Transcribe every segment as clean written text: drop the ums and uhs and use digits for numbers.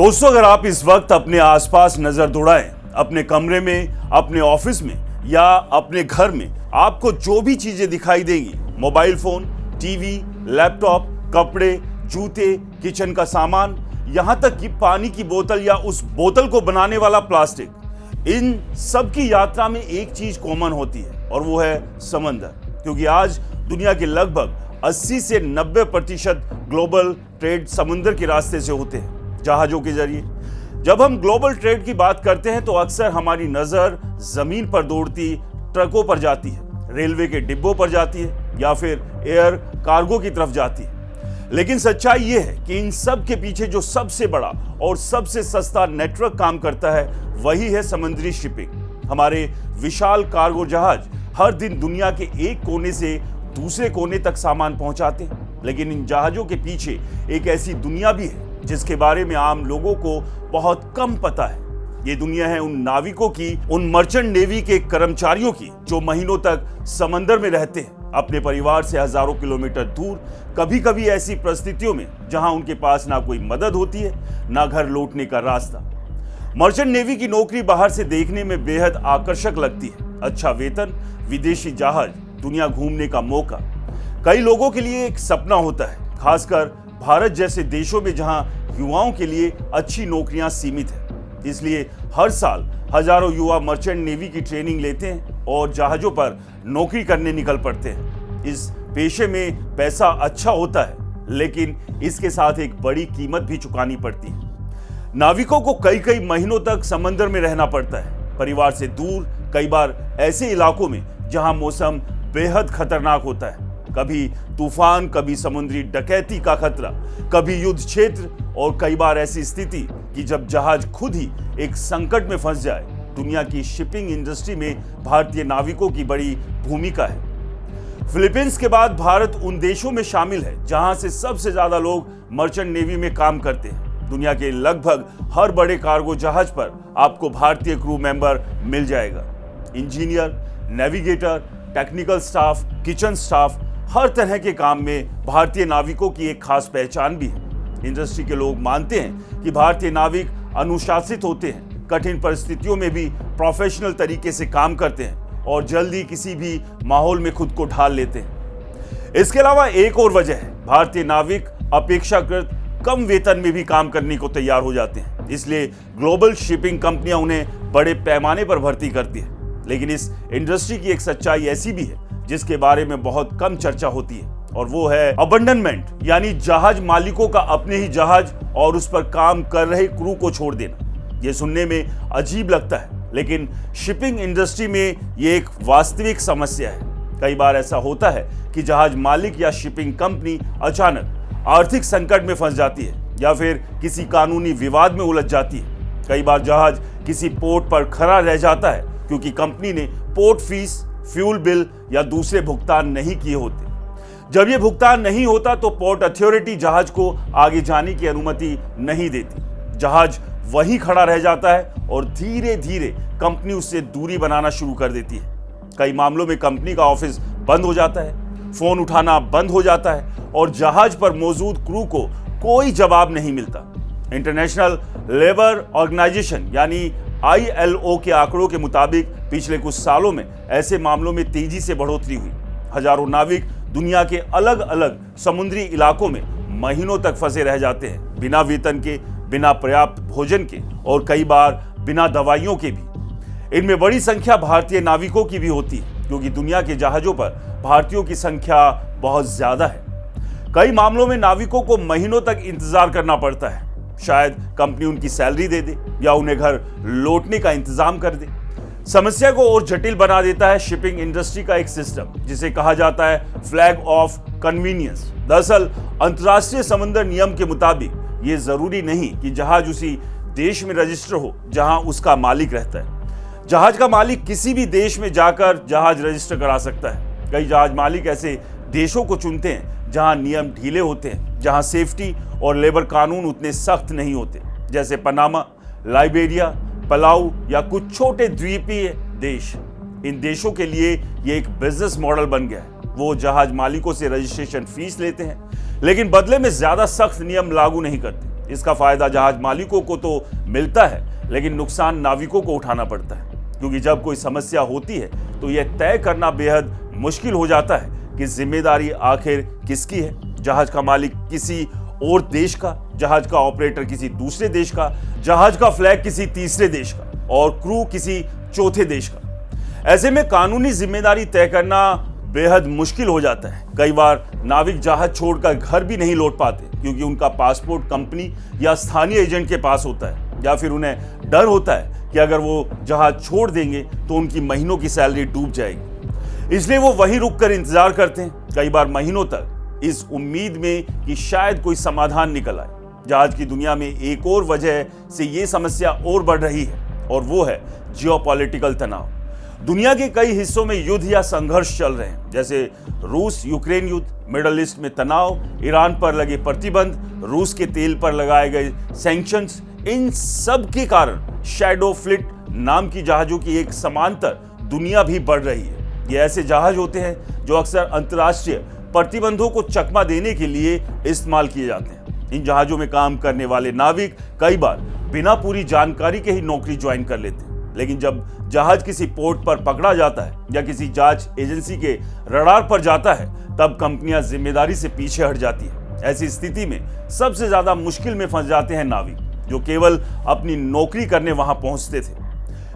दोस्तों, अगर आप इस वक्त अपने आसपास नजर दौड़ाएं, अपने कमरे में, अपने ऑफिस में या अपने घर में, आपको जो भी चीजें दिखाई देंगी, मोबाइल फोन, टीवी, लैपटॉप, कपड़े, जूते, किचन का सामान, यहां तक कि पानी की बोतल या उस बोतल को बनाने वाला प्लास्टिक, इन सब की यात्रा में एक चीज कॉमन होती है और वो है समंदर। क्योंकि आज दुनिया के लगभग 80 से 90% ग्लोबल ट्रेड समुद्र के रास्ते से होते हैं, जहाजों के जरिए। जब हम ग्लोबल ट्रेड की बात करते हैं तो अक्सर हमारी नजर जमीन पर दौड़ती ट्रकों पर जाती है, रेलवे के डिब्बों पर जाती है या फिर एयर कार्गो की तरफ जाती है। लेकिन सच्चाई यह है कि इन सब के पीछे जो सबसे बड़ा और सबसे सस्ता नेटवर्क काम करता है वही है समुद्री शिपिंग। हमारे विशाल कार्गो जहाज हर दिन दुनिया के एक कोने से दूसरे कोने तक सामान पहुंचाते हैं। लेकिन इन जहाजों के पीछे एक ऐसी दुनिया भी है जिसके बारे में आम लोगों को बहुत कम पता है। ये दुनिया है उन नाविकों की, उन मर्चेंट नेवी के कर्मचारियों की जो महीनों तक समंदर में रहते हैं, अपने परिवार से हजारों किलोमीटर दूर, कभी कभी ऐसी परिस्थितियों में जहां उनके पास ना कोई मदद होती है, ना घर लौटने का रास्ता। मर्चेंट नेवी की नौकरी बाहर से देखने में बेहद आकर्षक लगती है। अच्छा वेतन, विदेशी जहाज, दुनिया घूमने का मौका, कई लोगों के लिए एक सपना होता है, खासकर भारत जैसे देशों में जहां युवाओं के लिए अच्छी नौकरियां सीमित है। इसलिए हर साल हजारों युवा मर्चेंट नेवी की ट्रेनिंग लेते हैं और जहाजों पर नौकरी करने निकल पड़ते हैं। इस पेशे में पैसा अच्छा होता है, लेकिन इसके साथ एक बड़ी कीमत भी चुकानी पड़ती है। नाविकों को कई कई महीनों तक समंदर में रहना पड़ता है, परिवार से दूर, कई बार ऐसे इलाकों में जहां मौसम बेहद खतरनाक होता है। कभी तूफान, कभी समुद्री डकैती का खतरा, कभी युद्ध क्षेत्र और कई बार ऐसी स्थिति कि जब जहाज खुद ही एक संकट में फंस जाए। दुनिया की शिपिंग इंडस्ट्री में भारतीय नाविकों की बड़ी भूमिका है। फिलीपींस के बाद भारत उन देशों में शामिल है जहां से सबसे ज्यादा लोग मर्चेंट नेवी में काम करते हैं। दुनिया के लगभग हर बड़े कार्गो जहाज पर आपको भारतीय क्रू मेंबर मिल जाएगा। Engineer, navigator, technical staff, kitchen staff, हर तरह के काम में भारतीय नाविकों की एक खास पहचान भी है। इंडस्ट्री के लोग मानते हैं कि भारतीय नाविक अनुशासित होते हैं, कठिन परिस्थितियों में भी प्रोफेशनल तरीके से काम करते हैं और जल्दी किसी भी माहौल में खुद को ढाल लेते हैं। इसके अलावा एक और वजह है, भारतीय नाविक अपेक्षाकृत कम वेतन में भी काम करने को तैयार हो जाते हैं। इसलिए ग्लोबल शिपिंग कंपनियां उन्हें बड़े पैमाने पर भर्ती करती है। लेकिन इस इंडस्ट्री की एक सच्चाई ऐसी भी है जिसके बारे में बहुत कम चर्चा होती है, और वो है अबंडनमेंट, यानी जहाज मालिकों का अपने ही जहाज और उस पर काम कर रहे क्रू को छोड़ देना। ये सुनने में अजीब लगता है, लेकिन शिपिंग इंडस्ट्री में ये एक वास्तविक समस्या है। कई बार ऐसा होता है कि जहाज मालिक या शिपिंग कंपनी अचानक आर्थिक संकट में फंस जाती है या फिर किसी कानूनी विवाद में उलझ जाती है। कई बार जहाज किसी पोर्ट पर खड़ा रह जाता है क्योंकि कंपनी ने पोर्ट फीस, फ्यूल बिल या दूसरे भुगतान नहीं किए होते। जब ये भुगतान नहीं होता तो पोर्ट अथॉरिटी जहाज को आगे जाने की अनुमति नहीं देती। जहाज वहीं खड़ा रह जाता है और धीरे धीरे कंपनी उससे दूरी बनाना शुरू कर देती है। कई मामलों में कंपनी का ऑफिस बंद हो जाता है, फोन उठाना बंद हो जाता है और जहाज पर मौजूद क्रू को कोई जवाब नहीं मिलता। इंटरनेशनल लेबर ऑर्गेनाइजेशन यानी ILO के आंकड़ों के मुताबिक पिछले कुछ सालों में ऐसे मामलों में तेजी से बढ़ोतरी हुई। हजारों नाविक दुनिया के अलग अलग समुद्री इलाकों में महीनों तक फंसे रह जाते हैं, बिना वेतन के, बिना पर्याप्त भोजन के और कई बार बिना दवाइयों के भी। इनमें बड़ी संख्या भारतीय नाविकों की भी होती है, क्योंकि दुनिया के जहाजों पर भारतीयों की संख्या बहुत ज्यादा है। कई मामलों में नाविकों को महीनों तक इंतजार करना पड़ता है। शायद कंपनी उनकी सैलरी दे दे या उन्हें घर लौटने का इंतजाम कर दे। समस्या को और जटिल बना देता है शिपिंग इंडस्ट्री का एक सिस्टम जिसे कहा जाता है फ्लैग ऑफ कन्वीनियंस। दरअसल अंतर्राष्ट्रीय समुद्र नियम के मुताबिक ये जरूरी नहीं कि जहाज उसी देश में रजिस्टर हो जहां उसका मालिक रहता है। जहाज का मालिक किसी भी देश में जाकर जहाज रजिस्टर करा सकता है। कई जहाज मालिक ऐसे देशों को चुनते हैं जहां नियम ढीले होते हैं, जहां सेफ्टी और लेबर कानून उतने सख्त नहीं होते, जैसे पनामा, लाइबेरिया, पलाऊ या कुछ छोटे द्वीपीय देश। इन देशों के लिए ये एक बिजनेस मॉडल बन गया है। वो जहाज मालिकों से रजिस्ट्रेशन फीस लेते हैं, लेकिन बदले में ज्यादा सख्त नियम लागू नहीं करते। इसका फायदा जहाज मालिकों को तो मिलता है, लेकिन नुकसान नाविकों को उठाना पड़ता है, क्योंकि जब कोई समस्या होती है तो यह तय करना बेहद मुश्किल हो जाता है कि जिम्मेदारी आखिर किसकी है। जहाज का मालिक किसी और देश का, जहाज का ऑपरेटर किसी दूसरे देश का, जहाज का फ्लैग किसी तीसरे देश का और क्रू किसी चौथे देश का। ऐसे में कानूनी जिम्मेदारी तय करना बेहद मुश्किल हो जाता है। कई बार नाविक जहाज छोड़कर घर भी नहीं लौट पाते, क्योंकि उनका पासपोर्ट कंपनी या स्थानीय एजेंट के पास होता है, या फिर उन्हें डर होता है कि अगर वो जहाज छोड़ देंगे तो उनकी महीनों की सैलरी डूब जाएगी। इसलिए वो वहीं रुककर इंतजार करते हैं, कई बार महीनों तक, इस उम्मीद में कि शायद कोई समाधान निकल आए। जहाज की दुनिया में एक और वजह से ये समस्या और बढ़ रही है, और वो है जियोपॉलिटिकल तनाव। दुनिया के कई हिस्सों में युद्ध या संघर्ष चल रहे हैं, जैसे रूस यूक्रेन युद्ध, मिडल ईस्ट में तनाव, ईरान पर लगे प्रतिबंध, रूस के तेल पर लगाए गए सैंक्शंस। इन सब के कारण शैडो फ्लीट नाम की जहाजों की एक समांतर दुनिया भी बढ़ रही है। ये ऐसे जहाज होते हैं जो अक्सर अंतर्राष्ट्रीय प्रतिबंधों को चकमा देने के लिए इस्तेमाल किए जाते हैं। इन जहाजों में काम करने वाले नाविक कई बार बिना पूरी जानकारी के ही नौकरी ज्वाइन कर लेते हैं, लेकिन जब जहाज किसी पोर्ट पर पकड़ा जाता है या किसी जांच एजेंसी के रडार पर जाता है, तब कंपनियां जिम्मेदारी से पीछे हट जाती है। ऐसी स्थिति में सबसे ज्यादा मुश्किल में फंस जाते हैं नाविक, जो केवल अपनी नौकरी करने वहां पहुंचते थे।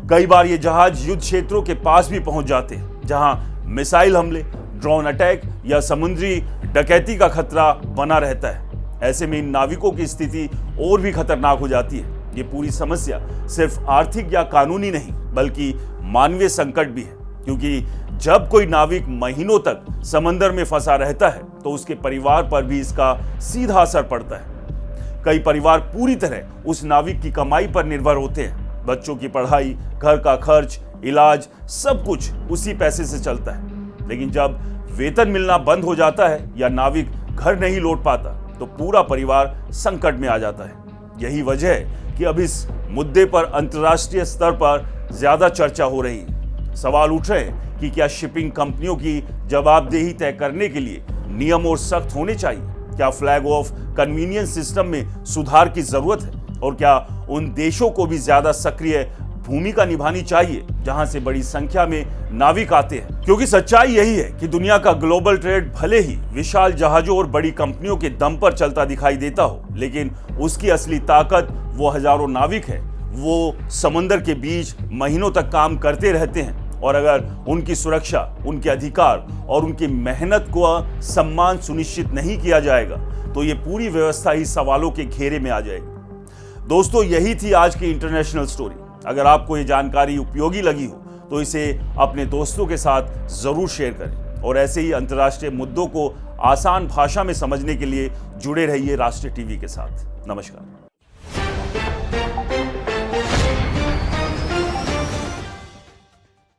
कई बार ये जहाज युद्ध क्षेत्रों के पास भी पहुंच जाते हैं, जहां मिसाइल हमले, ड्रोन अटैक या समुद्री डकैती का खतरा बना रहता है। ऐसे में इन नाविकों की स्थिति और भी खतरनाक हो जाती है। ये पूरी समस्या सिर्फ आर्थिक या कानूनी नहीं, बल्कि मानवीय संकट भी है, क्योंकि जब कोई नाविक महीनों तक समंदर में फंसा रहता है तो उसके परिवार पर भी इसका सीधा असर पड़ता है। कई परिवार पूरी तरह उस नाविक की कमाई पर निर्भर होते हैं। बच्चों की पढ़ाई, घर का खर्च, इलाज, सब कुछ उसी पैसे से चलता है। लेकिन जब वेतन मिलना बंद हो जाता है या नाविक घर नहीं लौट पाता, तो पूरा परिवार संकट में आ जाता है। यही वजह है कि अब इस मुद्दे पर अंतर्राष्ट्रीय स्तर पर ज्यादा चर्चा हो रही है। सवाल उठ रहे हैं कि क्या शिपिंग कंपनियों की जवाबदेही तय करने के लिए नियम और सख्त होने चाहिए? क्या फ्लैग ऑफ कन्वीनियंस सिस्टम में सुधार की जरूरत है? और क्या उन देशों को भी ज्यादा सक्रिय भूमिका निभानी चाहिए जहां से बड़ी संख्या में नाविक आते हैं? क्योंकि सच्चाई यही है कि दुनिया का ग्लोबल ट्रेड भले ही विशाल जहाजों और बड़ी कंपनियों के दम पर चलता दिखाई देता हो, लेकिन उसकी असली ताकत वो हजारों नाविक है। वो समुद्र के बीच महीनों तक काम करते रहते हैं, और अगर उनकी सुरक्षा, उनके अधिकार और उनकी मेहनत को सम्मान सुनिश्चित नहीं किया जाएगा, तो ये पूरी व्यवस्था ही सवालों के घेरे में आ जाएगी। दोस्तों, यही थी आज की इंटरनेशनल स्टोरी। अगर आपको ये जानकारी उपयोगी लगी हो तो इसे अपने दोस्तों के साथ जरूर शेयर करें, और ऐसे ही अंतर्राष्ट्रीय मुद्दों को आसान भाषा में समझने के लिए जुड़े रहिए राष्ट्रीय टीवी के साथ। नमस्कार।